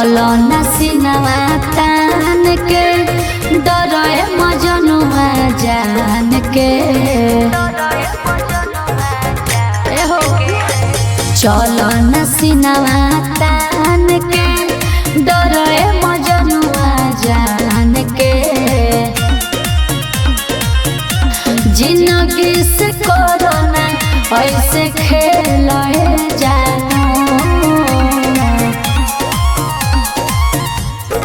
चलो नसीनवा तान के डरे मजनुआ जान के चलो नसीनवा तान के डरे मजनुआ जान के जिंदगी से कोरोना ऐसे खेलाए जानो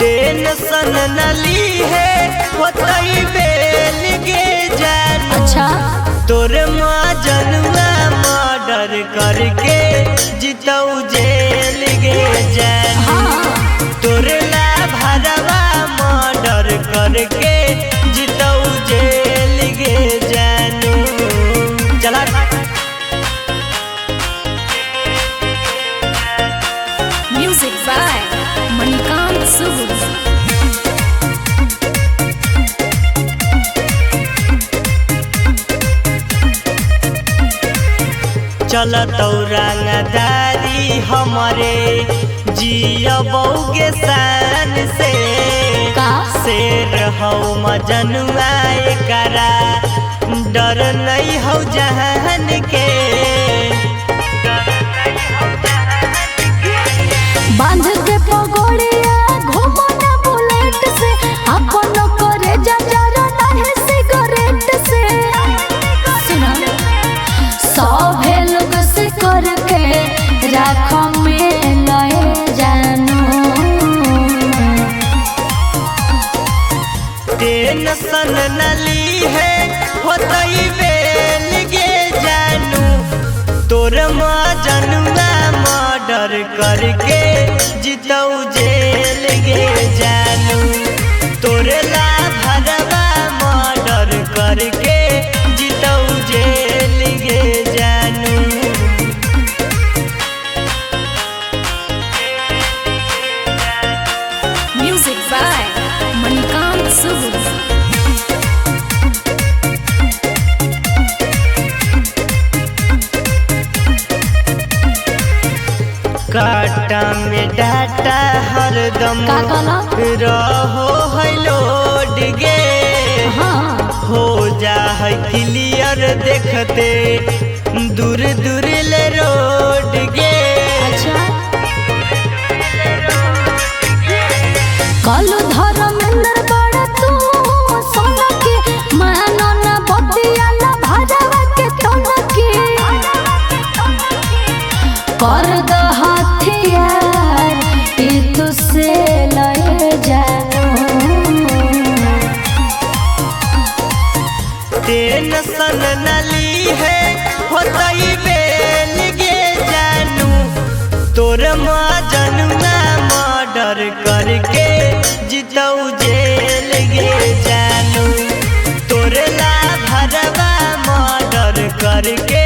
टेंशन न ली है होतई बेल के जानो। अच्छा तोर माँ जनुआ मर्डर करके जितऊ जेल गे जानो। तोर ला भरवा मर्डर करके जितऊ जेल गे जानो। चला म्यूजिक बाय मणिकांत सुगु। चल तौरंगदारी हमारे जियबौ के शान से का शेर हौ मजनुआ करा डर नहीं हौ जहान के। बांध के पगोड़िया घूमो ना बुलेट से अपन करे जंजरा नहीं सिगरेट से सुना सभे लोग से करके राखो में लए जानो टेंशन न ली है होतई बेल गे जानू। तोर माँ जनुआ मर्डर करके जितऊ जेल गे जानू। तोर ला भरवा मर्डर करके जितऊ जेल गे जानू। Music by Manikant Sugu. काटा में डाटा हरदम का कहला? रहो है लोड गे। हो जा है क्लियर देखते दूर दूर ले रोड गे। अच्छा कल धर्मेंद्र बड़ा तू सोना के मानो ना बतिया ना भरवा के तोना के कर द हथियार ई तुझसे लए जानो टेंशन न ली है होतई बेल गे जानू। तोर माँ जनुआ मर्डर करके जितऊ जेल गे जानू। तोर ला भरवा मर्डर करके